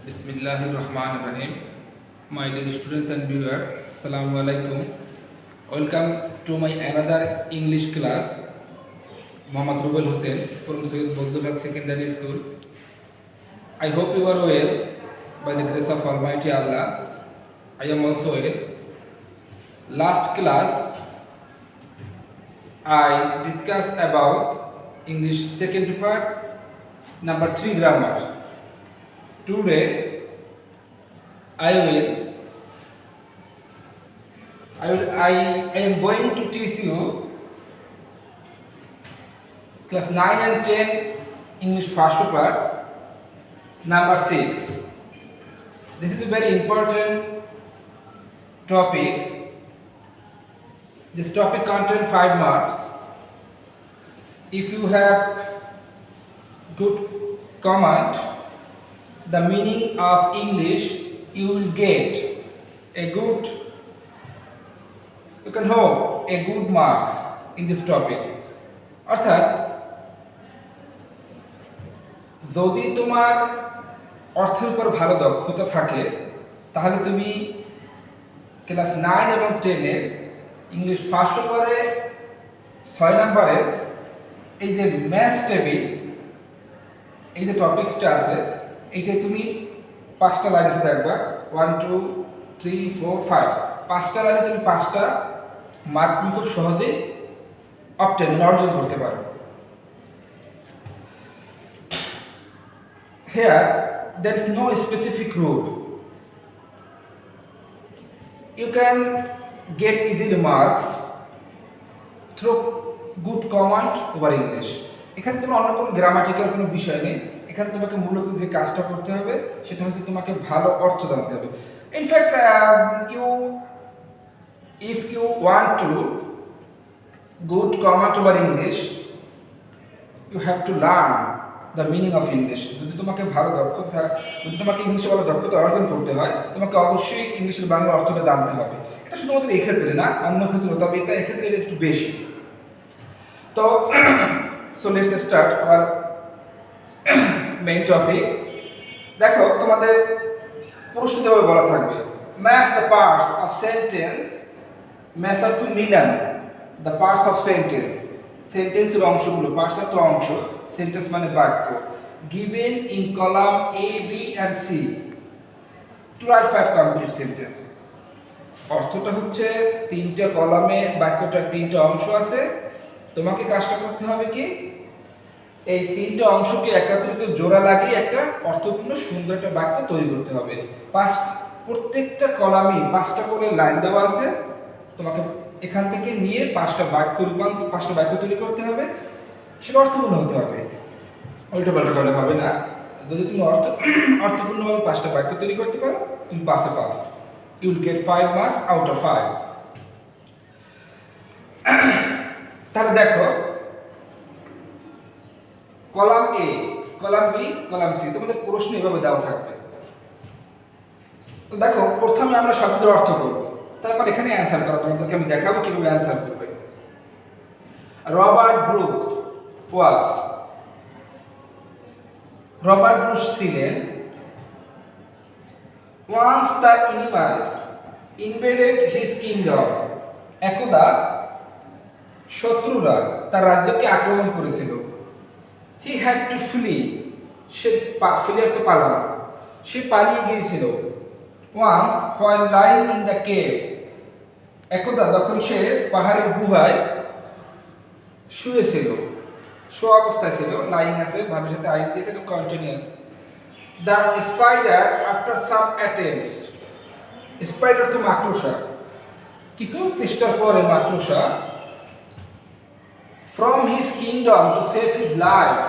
Bismillahirrahmanirrahim. My dear students and viewers, Assalamu alaikum. Welcome to my another English class. Muhammad Rubal Hussain from Sayyid Badullah Secondary School. I hope you are well by the grace of Almighty Allah. I am also well. Last class, I discussed about English second part, number 3 grammar. Today I am going to teach you class 9 and 10 English first paper number 6. This is a very important topic. This topic contains 5 marks. If you have good comment the meaning of English, you will get a good, you can hope a good marks in this topic. অর্থাৎ যদি তোমার অর্থের উপর ভালো দক্ষতা থাকে তাহলে তুমি ক্লাস 9 এবং 10 এর ইংলিশ ফার্স্ট পেপারে 6 নম্বরে এই যে ম্যাথস টেবিল এই যে টপিকসটা আছে এইটা তুমি 5টা লাইন আছে দেখবা 1 2 3 4 5 5টা লাইনে তুমি 5টা মার্ক তুমি খুব সহজে অর্জন করতে পারো। Here there is no specific rule. You can get easily marks through good comment over English. এখানে তোমার অন্য কোনো গ্রামাটিক্যাল কোনো বিষয় নেই। এখানে তোমাকে মূলত যে কাজটা করতে হবে সেটা হচ্ছে তোমাকে ভালো অর্থ জানতে হবে। In fact if you want to good comment over English, you have to learn the meaning of English. যদি তোমাকে ভালো দক্ষতা, যদি তোমাকে ইংলিশে ভালো দক্ষতা অর্জন করতে হয় তোমাকে অবশ্যই ইংলিশের বাংলা অর্থটা জানতে হবে। এটা শুধুমাত্র এই ক্ষেত্রে না, অন্য ক্ষেত্রে, তবে এটা এক্ষেত্রে একটু বেশি। তো so let's start our main topic. দেখো তোমাদের প্রশ্নতে বলা থাকবে match the parts of sentence, match অর্থ Milan, the parts of sentence, সেন্টেন্সের অংশগুলো, parts অর্থ অংশ, sentence মানে বাক্য, given in column A, B and C to write 5 complete sentence. অর্থটা হচ্ছে 3টা কলামে বাক্যটার 3টা অংশ আছে, তোমাকে কাজটা করতে হবে কি এই 3টা অংশকে একত্রিত জোড়া লাগিয়ে একটা অর্থপূর্ণ সুন্দর একটা বাক্য তৈরি করতে হবে। প্রত্যেকটা কলামে 5টা করে লাইন দেওয়া আছে, তোমাকে এখান থেকে নিয়ে 5টা বাক্য তৈরি করতে হবে, সেটা অর্থপূর্ণ হতে হবে, উল্টোপাল্টা করলে হবে না। যদি তুমি অর্থপূর্ণভাবে 5টা বাক্য তৈরি করতে পারো তুমি পাসে pass, you will get 5 marks out of 5। তাহলে দেখো column A, column B, column C, তোমাদের প্রশ্ন এভাবে দেওয়া থাকবে। তো দেখো প্রথমে আমরা শব্দের অর্থ করব, তারপর এখানে অ্যান্সার করো, তোমাদেরকে আমি দেখাবো কিভাবে অ্যান্সার করবে। রবার্ট ব্রুস ছিলেন once the enemies invaded his kingdom, একদা শত্রুরা তার রাজ্যকে আক্রমণ করেছিল। he had to flee, সে পালানো, সে পালিয়ে গিয়েছিল। once while lying in the cave, একদা যখন সে পাহাড়ের গুহায় শুয়েছিল, শোয়া অবস্থায় ছিল, লাইং আছে ভাবের সাথে আই দিয়েছে, এটা continuous. the spider after some attempts, spider তো মাকড়সা, কিছু চেষ্টার পরে মাকড়সা from his kingdom to save his life,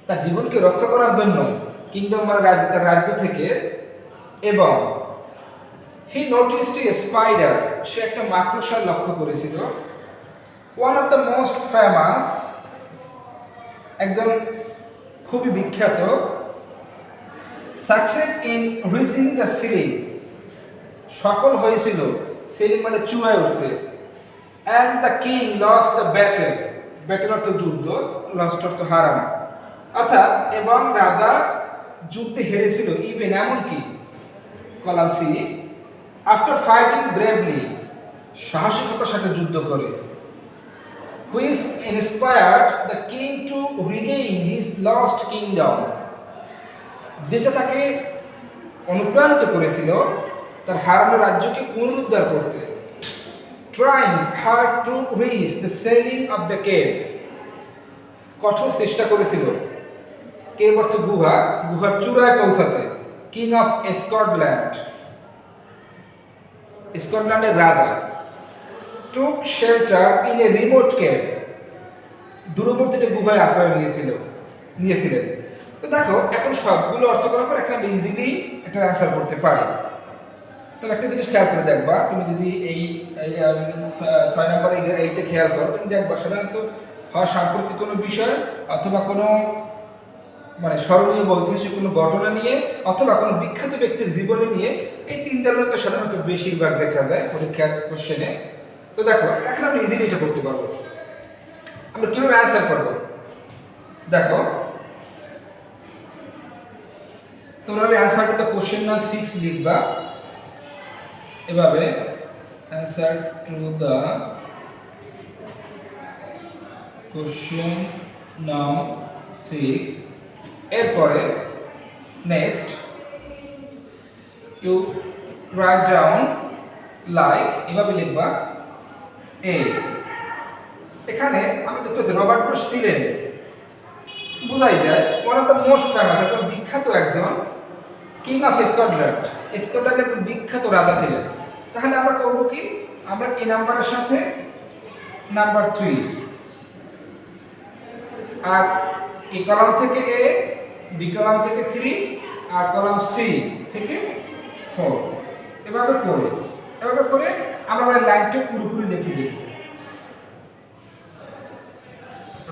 তার জীবনকে রক্ষা করার জন্য, কিংডম মানে রাজ্য, তার রাজ্য থেকে, এবং he noticed a spider, সে একটা মাকড়সা লক্ষ্য করেছিল। one of the most famous, একজন খুবই বিখ্যাত, succeed in reaching the ceiling, সফল হয়েছিল সিলিং মানে চূড়ায় উঠতে, and the king lost the battle, battle অর্থ যুদ্ধ, লস্ট অর্থ হারানো, অর্থাৎ এবং রাজা যুদ্ধে হেরেছিল, ইভেন এমনকি column C after fighting bravely, সাহসিকতার সাথে যুদ্ধ করে, which inspired the king to regain his lost kingdom, যেটা তাকে অনুপ্রাণিত করেছিল তার হারানো রাজ্যকে পুনরুদ্ধার করতে। Trying hard to reach the ceiling of the cave, কঠোর চেষ্টা করেছিল, কেভ অর্থ গুহা, গুহার চূড়ায় পৌঁছাতে। কিং অফ স্কটল্যান্ড, স্কটল্যান্ডের রাজা। Took shelter in a remote cave, দূরবর্তী গুহায় আশ্রয় নিয়েছিলেন। তো দেখো এখন সবগুলো অর্থ করার পর একটা আমরা ইজিলি একটা অ্যান্সার করতে পারি। তবে একটা জিনিস খেয়াল করে দেখবা, তুমি যদি এই 6 নম্বরে এইটা খেয়াল করো, তুমি দেখবা সাধারণত হয় সাম্প্রতিক কোনো বিষয় অথবা কোনো মানে স্মরণীয় বা ঐতিহাসিক কোনো ঘটনা নিয়ে অথবা কোনো বিখ্যাত ব্যক্তির জীবনী নিয়ে, এই তিন ধরনের তো সাধারণত বেশিরভাগ দেখা যায় পরীক্ষার কোশ্চেনে। তো দেখো এখন আমরা ইজিলি এটা করতে পারবো। আমরা কিভাবে অ্যান্সার করবো দেখো, তোমরা answer to the question number 6 লিখবা এভাবে, answer to the question number 6। এরপরে next you write down like, এভাবে লিখবা এ। এখানে আমি দেখতেছি রবার্ট ব্রুস ছিলেন, বোঝাই যায় one of the most famous, একজন বিখ্যাত একজন কিং অফ স্কটল্যান্ড, স্কটল্যান্ডের একজন বিখ্যাত রাজা ছিলেন। তাহলে আমরা করবো কি, আমরা এ নাম্বারের সাথে নাম্বার 3, আর এই কলাম থেকে এ, বি কলাম থেকে 3, আর কলাম সি থেকে 4, এভাবে করে আমরা লাইনটা পুরোপুরি লিখে দেব।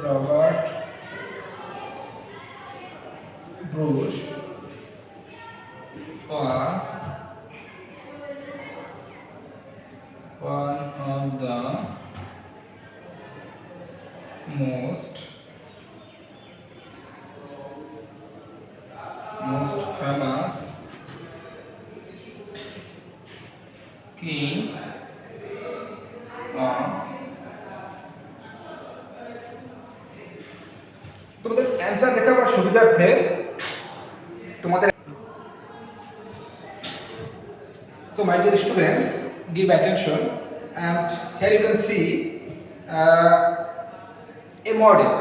Robert Bruce was one of the most famous king of, তোমাদের অ্যান্সার দেখাবার সুবিধার্থে তোমাদের, so my dear students, give attention and here you can see a model,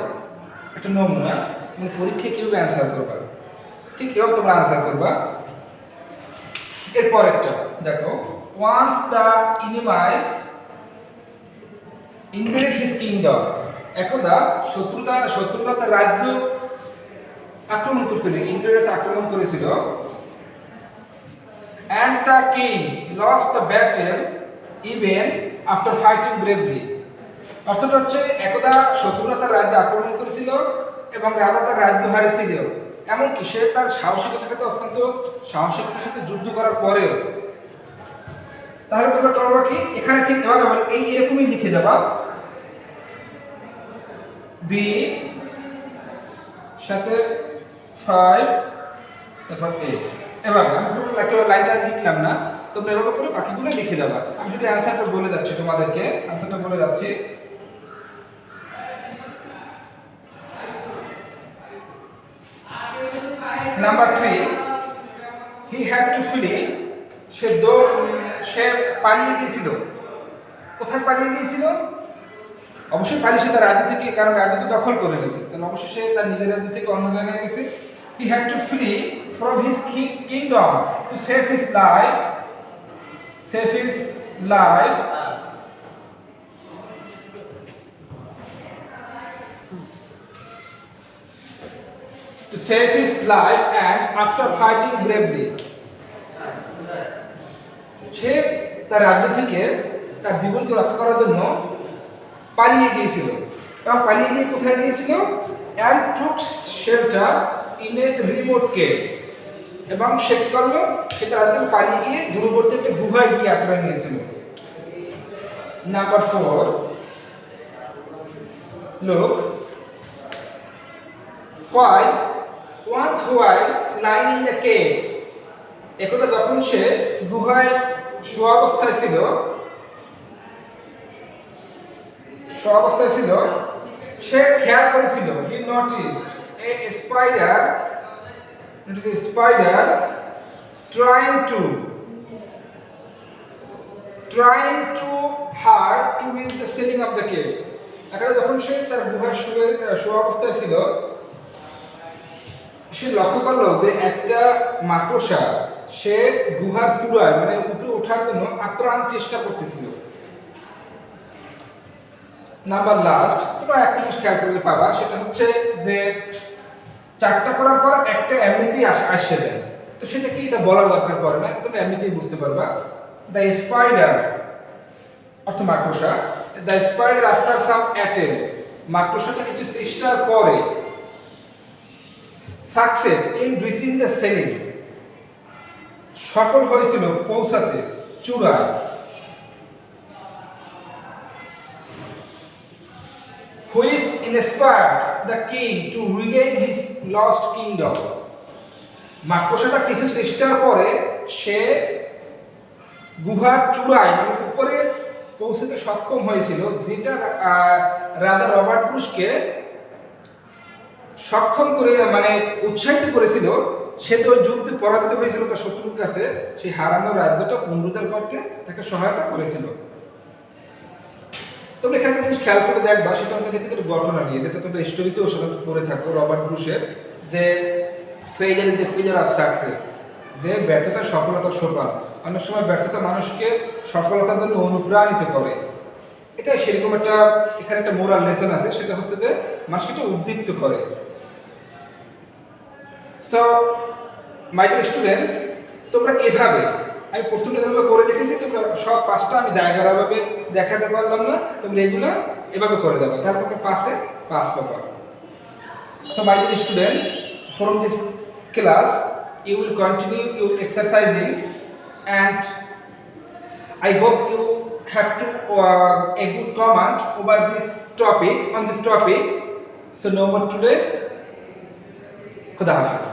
একটা নমুনা। তুমি পরীক্ষায় কিভাবে অ্যান্সার করবা, ঠিক এভাবে তোমরা অ্যান্সার করবা। এরপর একটা দেখো, once the enemies invaded his kingdom, একদা শত্রুরা তার রাজ্য আক্রমণ করেছিল, ইনভেডেড আক্রমণ করেছিল। and the king lost the battle even after fighting bravely, অর্থাৎ হচ্ছে একদা শত্রুরা তার রাজ্য আক্রমণ করেছিল এবং রাজা তার রাজ্য হারিয়েছিল, এমনকি সে তার সাহসিকতার সাথে অত্যন্ত সাহসিকতার সাথে যুদ্ধ করার পরেও। তাহলে তোমরা করবা কি, এখানে ঠিক এভাবে এই এরকমই লিখে দেবা, বি সাথে 5 তারপর এ, এভাবে। আমি পুরো লাইনটা লিখলাম না, তোমরা এভাবে করে বাকিগুলো লিখে দেবা। আমি যদি অ্যান্সারটা বলে যাচ্ছি তোমাদেরকে, অ্যান্সারটা বলে যাচ্ছি। Number 3, he had to flee, সে পালিয়ে গিয়েছিল। কোথায় পালিয়ে গিয়েছিল? অবশ্যই পালিয়ে সে তার রাজ্য থেকে, কারণ রাজ্য তো দখল করে গেছে, তাহলে অবশ্যই সে তার নিজের রাজ্য থেকে অন্য জায়গায় গেছে। He had to flee from his kingdom to save his life, and after fighting bravely, সে তার রাজ্য থেকে তার জীবনকে রক্ষা করার জন্য পালিয়ে গিয়েছিল। এবং পালিয়ে গিয়ে কোথায় গিয়েছিল? and took shelter in a remote cave, এবং সে কি করলো, সে তার রাজ্য থেকে পালিয়ে গিয়ে দূরবর্তী একটা গুহায় গিয়ে আশ্রয় নিয়েছিল। Number 4, look, why once while lying in the cave, একদা যখন সে গুহায় শোয়া অবস্থায় ছিল সে খেয়াল করেছিল, he noticed a spider trying too hard to reach the ceiling of the cave. একদা যখন সে তার গুহায় শোয়া অবস্থায় ছিল, সে লক্ষ্য করলো যে একটা মাকড়সা সে গুহার চূড়ায় মানে উপরে ওঠার জন্য আপ্রাণ চেষ্টা করতেছিল। নাম্বার লাস্ট, তোমরা একটা জিনিস খেয়াল করলে পাবা, সেটা হচ্ছে যে 4টা করার পর একটা এমনিতেই আসছে যায়, তো সেটা কি এটা বলার দরকার পড়ে না, তোমরা এমনিতেই বুঝতে পারবা। দ্য স্পাইডার অর্থ মাকড়সা, the spider after some attempts, মাকড়সাটা কিছু চেষ্টার পরে success in reaching the ceiling, সফল হয়েছিল পৌঁছাতে চূড়ায়। Which inspired the king to regain his lost kingdom. মাকড়সাটা কিছু চেষ্টার পরে সে গুহার চূড়ায় মানে উপরে পৌঁছতে সক্ষম হয়েছিল, যেটা রাজা রবার্ট ব্রুসকে সক্ষম করে মানে উৎসাহিত করেছিল। সে তো যুদ্ধে পরাজিত হয়েছিল তার শত্রুর কাছে, সেই হারানো রাজ্যটা পুনরুদ্ধার করতে তাকে সহায়তা করেছিল। তোমরা এখানে জিনিস খেয়াল করে দেখবা, সেটা হচ্ছে কিন্তু ঘটনা নিয়ে, যেটা তোমরা স্টোরিতেও সাধারণত পড়ে থাকো রবার্ট ব্রুসের, যে failure is the pillar of success, যে ব্যর্থতা সফলতার সোপান। অনেক সময় ব্যর্থতা মানুষকে সফলতার জন্য অনুপ্রাণিত করে। এটা সেরকম একটা এখানে একটা মোরাল লেসন আছে, সেটা হচ্ছে যে মানুষকে এটা উদ্দীপ্ত করে। সো মাই ডিয়ার স্টুডেন্টস, তোমরা এভাবে আমি প্রথমটা যেভাবে করে দেখেছি, তোমরা সব 5টা আমি জায়গাভাবে দেখাতে পারলাম না, তোমরা এগুলো এভাবে করে দেবে, তাহলে তোমরা পাস পাবা। So my dear students, from this class you will continue your exercising, and I hope you have to a good comment over this topic, on this topic. So no more today. Khuda Hafiz.